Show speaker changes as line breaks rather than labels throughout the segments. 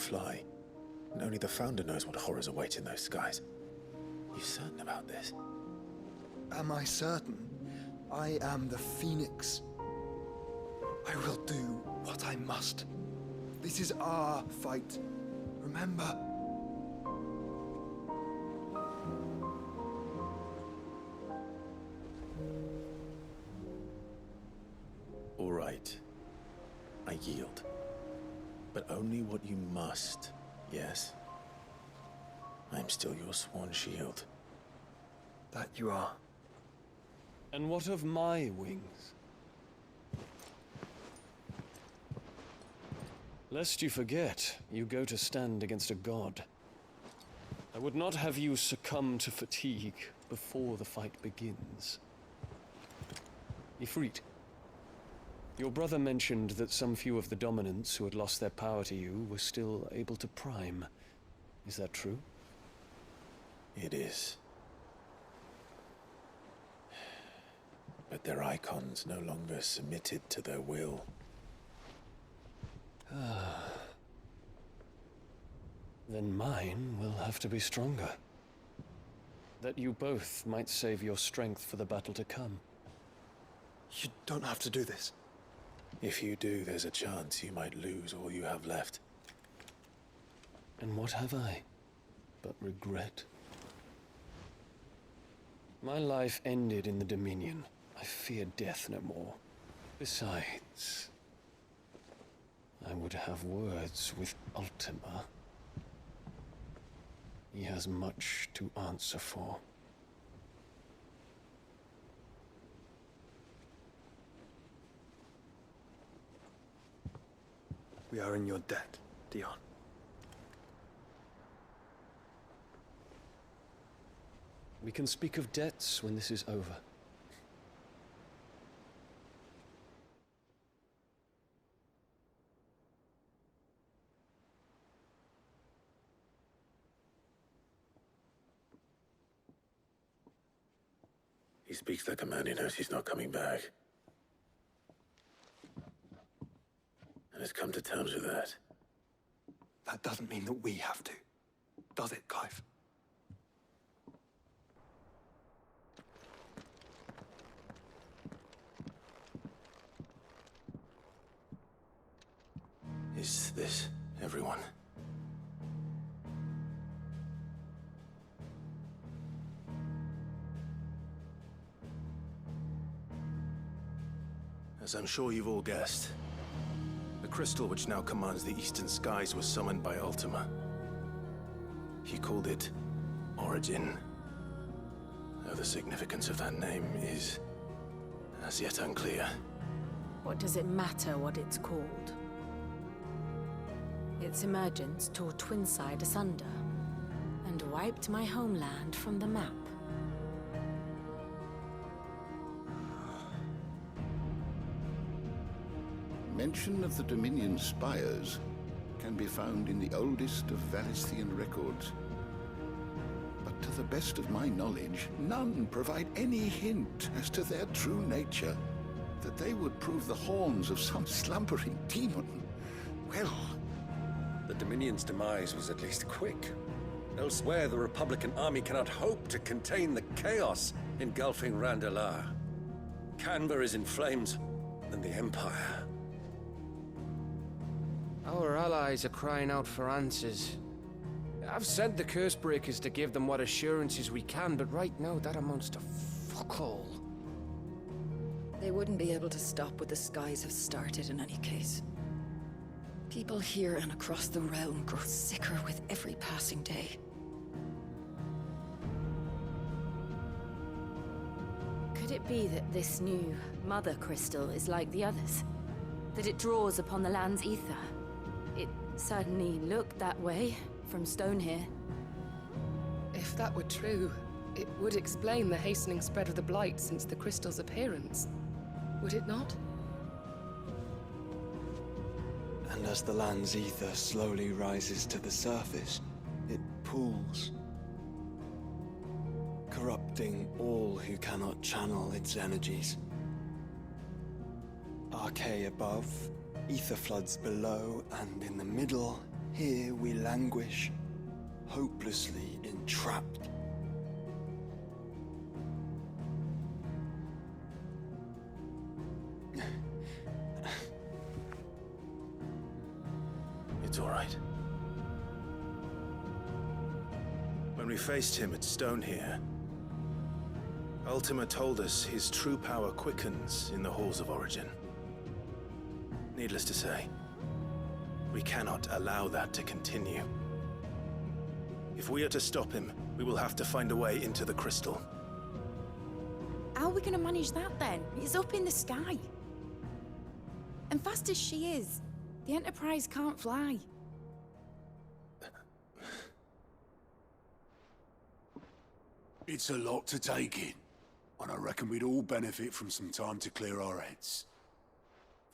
fly, and only the Founder knows what horrors await in those skies. You certain about this?
Am I certain? I am the Phoenix. I will do what I must. This is our fight. Remember?
All right. I yield. But only what you must, yes? I'm still your sworn shield.
That you are.
And what of my wings? Lest you forget, you go to stand against a god. I would not have you succumb to fatigue before the fight begins. Ifrit, your brother mentioned that some few of the dominants who had lost their power to you were still able to prime. Is that true?
It is. But their icons no longer submitted to their will.
Then mine will have to be stronger. That you both might save your strength for the battle to come.
You don't have to do this.
If you do, there's a chance you might lose all you have left.
And what have I but regret? My life ended in the Dominion. I fear death no more. Besides, I would have words with Ultima. He has much to answer for.
We are in your debt, Dion.
We can speak of debts when this is over.
He speaks like a man who knows he's not coming back. And has come to terms with that.
That doesn't mean that we have to, does it, Clive?
Is this everyone? As I'm sure you've all guessed, the crystal which now commands the eastern skies was summoned by Ultima. He called it Origin, though the significance of that name is as yet unclear.
What does it matter what it's called? Its emergence tore Twinside asunder and wiped my homeland from the map.
Mention of the Dominion spires can be found in the oldest of Valisthian records. But to the best of my knowledge, none provide any hint as to their true nature. That they would prove the horns of some slumbering demon. Well,
the Dominion's demise was at least quick. Elsewhere, the Republican army cannot hope to contain the chaos engulfing Randalar. Canberra is in flames, and the Empire.
Our allies are crying out for answers. I've sent the Cursebreakers to give them what assurances we can, but right now that amounts to fuck all.
They wouldn't be able to stop what the skies have started in any case. People here and across the realm grow sicker with every passing day.
Could it be that this new Mother Crystal is like the others? That it draws upon the land's ether? It certainly looked that way from stone here.
If that were true, it would explain the hastening spread of the Blight since the crystal's appearance. Would it not?
And as the land's ether slowly rises to the surface, it pools, corrupting all who cannot channel its energies. Archae above, ether floods below, and in the middle, Here we languish, hopelessly entrapped.
It's all right. When we faced him at Stone here, Ultima told us his true power quickens in the Halls of Origin. Needless to say, we cannot allow that to continue. If we are to stop him, we will have to find a way into the crystal.
How are we gonna manage that then? It's up in the sky. And fast as she is, the Enterprise can't fly.
It's a lot to take in, and I reckon we'd all benefit from some time to clear our heads.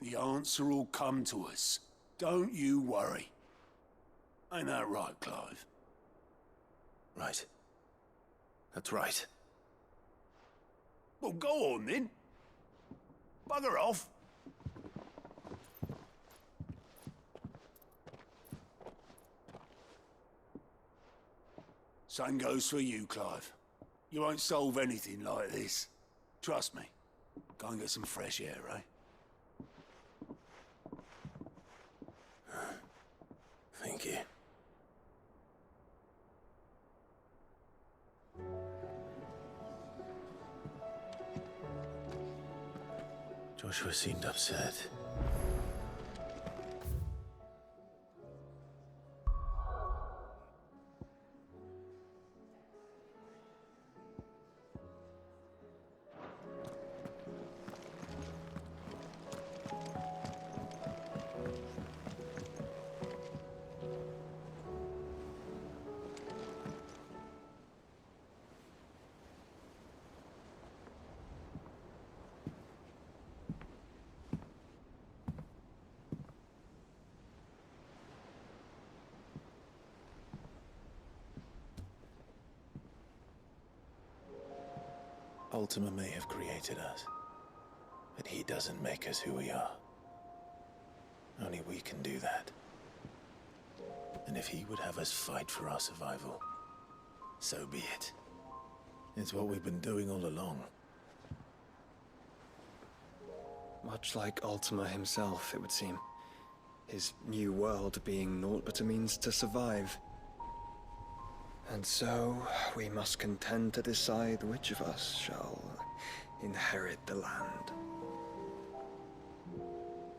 The answer will come to us. Don't you worry. Ain't that right, Clive?
Right. That's right.
Well, go on then. Bugger off. Same goes for you, Clive. You won't solve anything like this. Trust me. Go and get some fresh air, eh?
Thank you. Joshua seemed upset. Ultima may have created us, but he doesn't make us who we are. Only we can do that. And if he would have us fight for our survival, so be it. It's what we've been doing all along.
Much like Ultima himself, it would seem. His new world being naught but a means to survive. And so, we must contend to decide which of us shall inherit the land.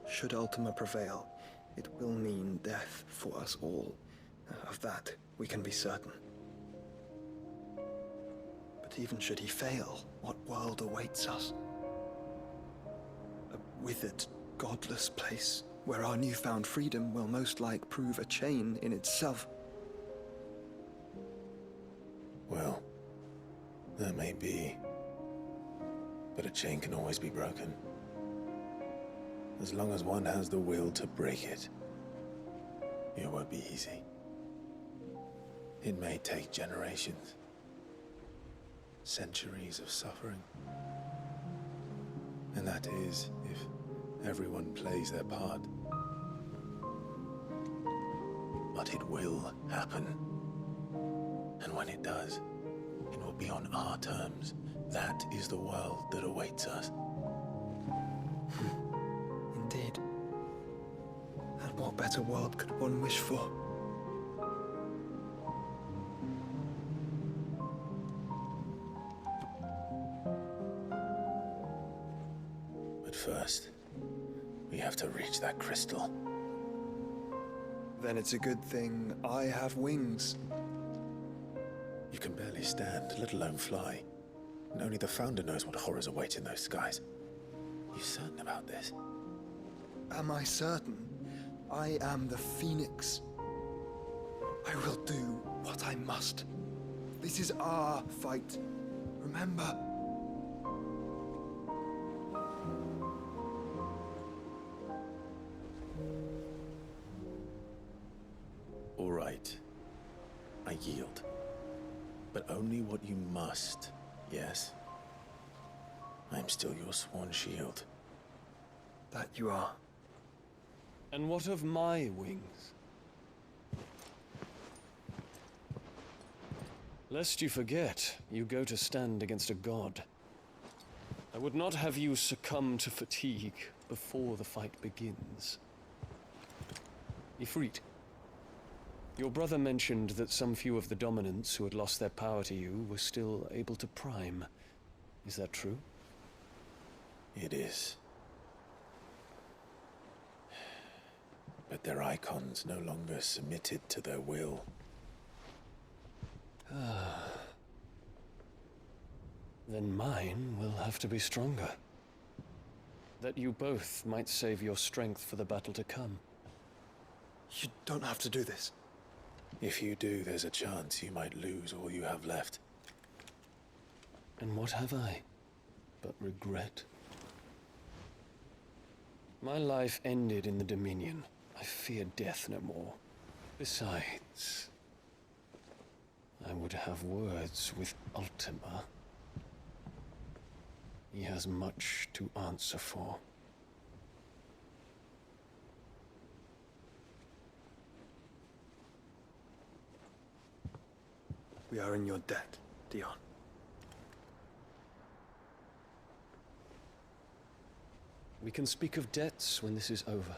Should Ultima prevail, it will mean death for us all. Of that, we can be certain. But even should he fail, what world awaits us? A withered, godless place, where our newfound freedom will most like prove a chain in itself.
Well, that may be. But a chain can always be broken. As long as one has the will to break it. It won't be easy. It may take generations. Centuries of suffering. And that is if everyone plays their part. But it will happen. And when it does, it will be on our terms. That is the world that awaits us.
Indeed. And what better world could one wish for?
But first, we have to reach that crystal.
Then it's a good thing I have wings.
You can barely stand, let alone fly. And only the Founder knows what horrors await in those skies. You certain about this?
Am I certain? I am the Phoenix. I will do what I must. This is our fight. Remember?
All right. I yield. But only what you must, yes? I'm still your sworn shield.
That you are.
And what of my wings? Lest you forget, you go to stand against a god. I would not have you succumb to fatigue before the fight begins. Ifrit, your brother mentioned that some few of the dominants who had lost their power to you were still able to prime. Is that true?
It is. But their icons no longer submitted to their will.
Then mine will have to be stronger. That you both might save your strength for the battle to come.
You don't have to do this.
If you do, there's a chance you might lose all you have left.
And what have I but regret? My life ended in the Dominion. I fear death no more. Besides, I would have words with Ultima. He has much to answer for.
We are in your debt, Dion.
We can speak of debts when this is over.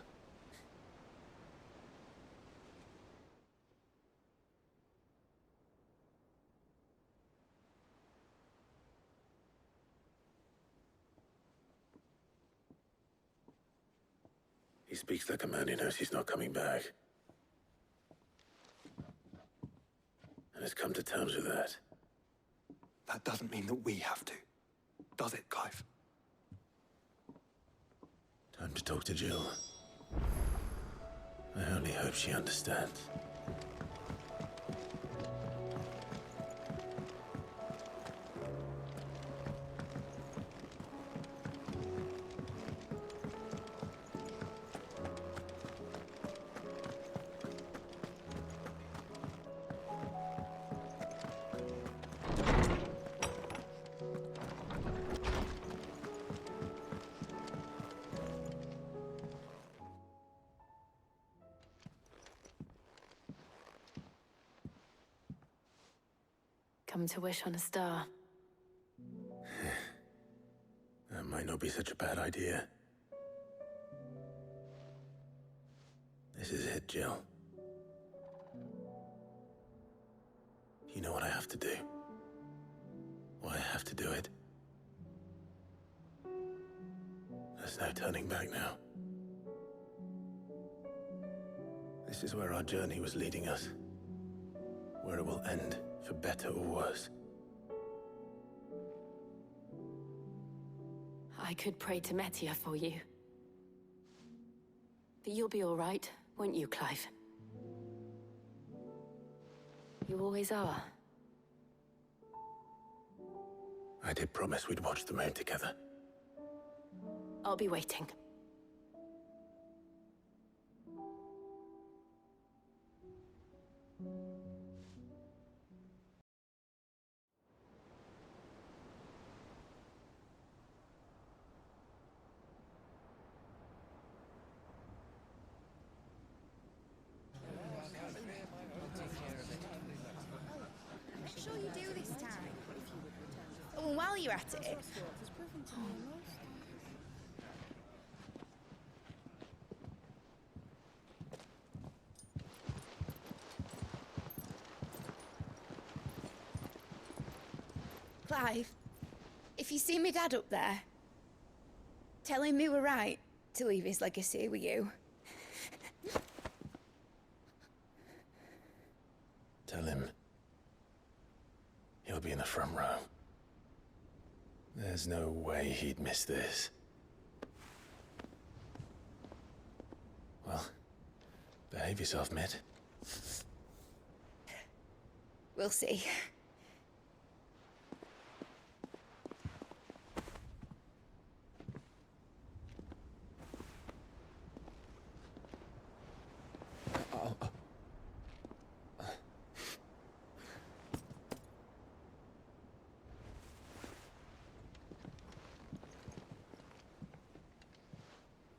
He speaks like a man who knows he's not coming back. And has come to terms with that.
That doesn't mean that we have to. Does it, Clive?
Time to talk to Jill. I only hope she understands.
Come to wish on a star.
That might not be such a bad idea. This is it, Jill. You know what I have to do. Why I have to do it. There's no turning back now. This is where our journey was leading us. Where it will end, for better or worse.
I could pray to Metia for you. But you'll be all right, won't you, Clive? You always are.
I did promise we'd watch the moon together.
I'll be waiting.
Make sure you do this time. Oh, and while you're at it... Clive, if you see me dad up there, tell him we were right to leave his legacy with you.
Tell him he'll be in the front row. There's no way he'd miss this. Well, behave yourself, Mitt.
We'll see.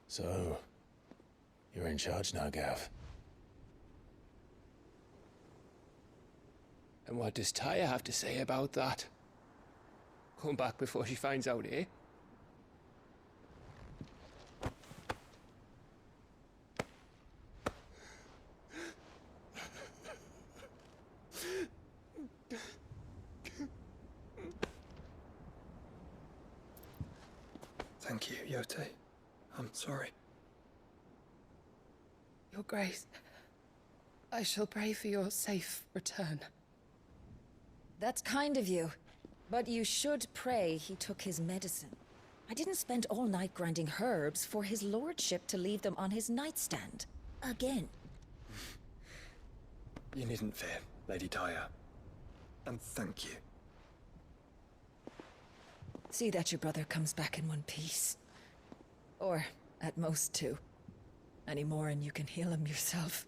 So, you're in charge now, Gav.
And what does Tyre have to say about that? Come back before she finds out, eh?
Thank you, Yote. I'm sorry.
Your Grace, I shall pray for your safe return.
That's kind of you. But you should pray he took his medicine. I didn't spend all night grinding herbs for his lordship to leave them on his nightstand. Again.
You needn't fear, Lady Tyre. And thank you.
See that your brother comes back in one piece. Or, at most, two. Any more and you can heal him yourself.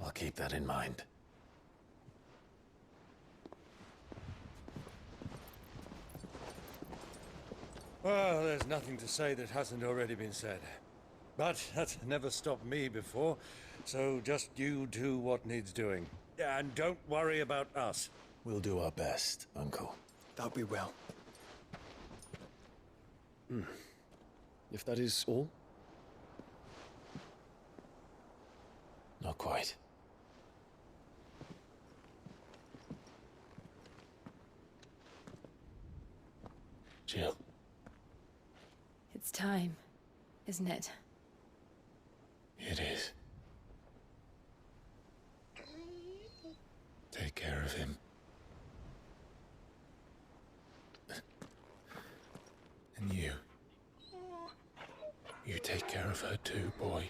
I'll keep that in mind.
Well, there's nothing to say that hasn't already been said. But that's never stopped me before, so just you do what needs doing. And don't worry about us.
We'll do our best, Uncle.
That'll be well.
If that is all? Not quite. Jill.
It's time, isn't it?
It is. Take care of him. And you. You take care of her too, boy.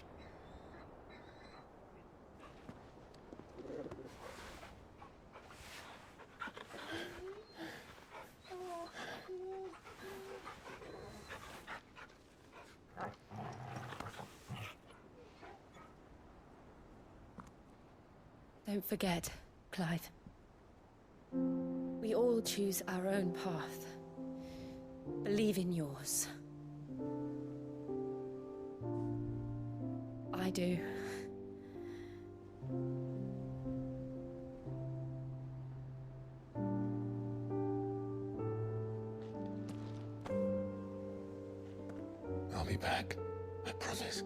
Don't forget, Clive. We all choose our own path. Believe in yours. I do.
I'll be back. I promise.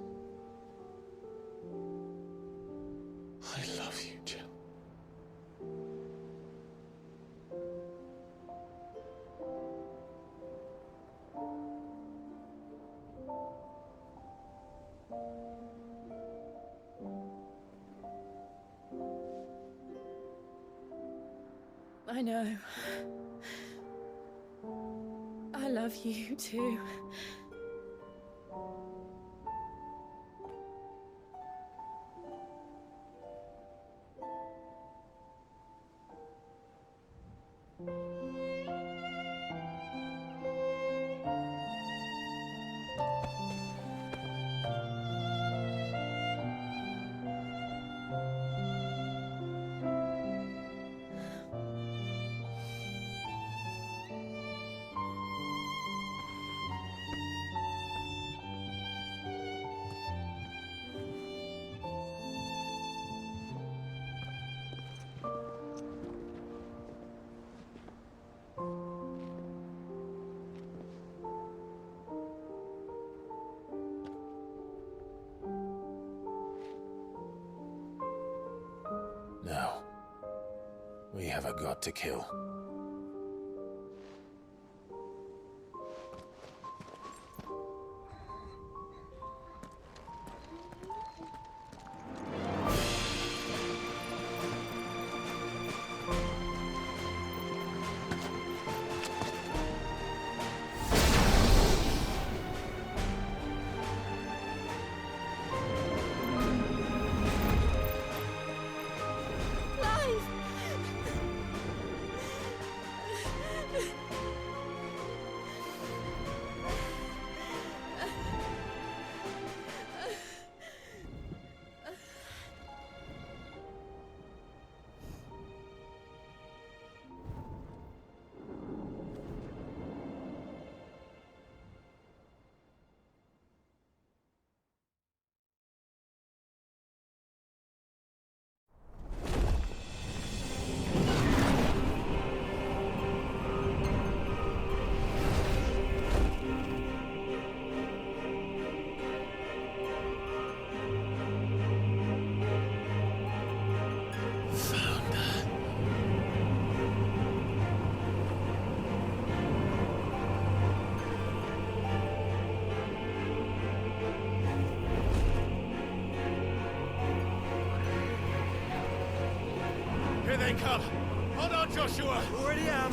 I love you, Jill.
I know. I love you too.
Now, we have a god to kill.
Here they come! Hold on, Joshua!
Already am.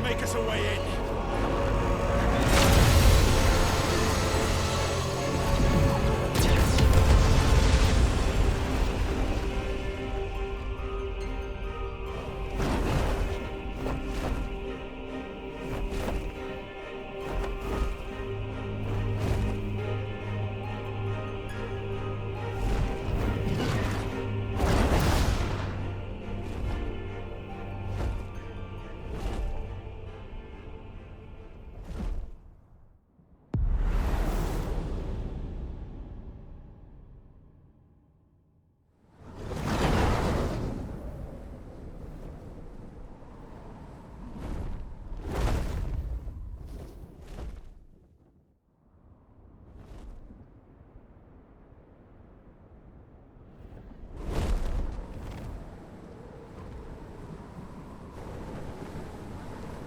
Make us a way in.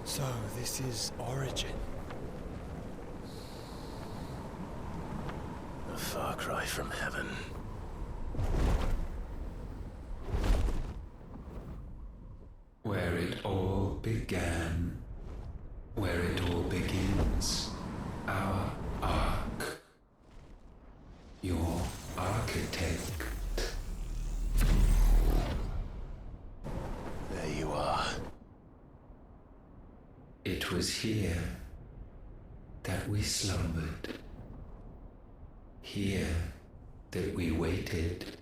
So, this is Origin.
A far cry from heaven.
Where it all began. Where it all begins. Our ark. Your architect.
There you are.
It was here that we slumbered. Here that we waited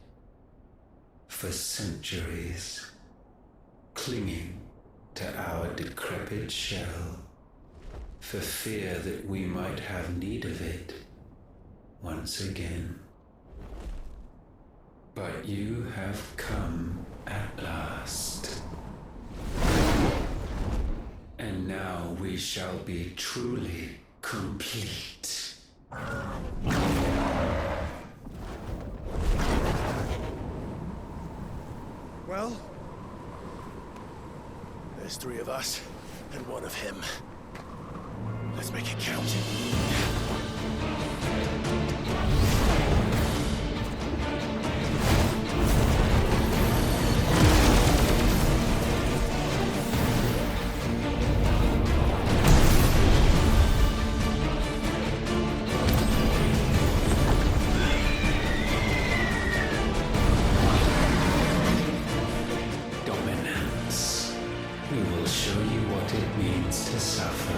for centuries, clinging to our decrepit shell, for fear that we might have need of it once again. But you have come at last. And now we shall be truly complete.
Well?
There's 3 of us, and 1 of him. Let's make it count.
We will show you what it means to suffer.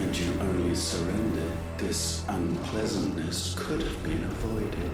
Had you only surrendered, this unpleasantness could have been avoided.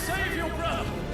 Save your brother!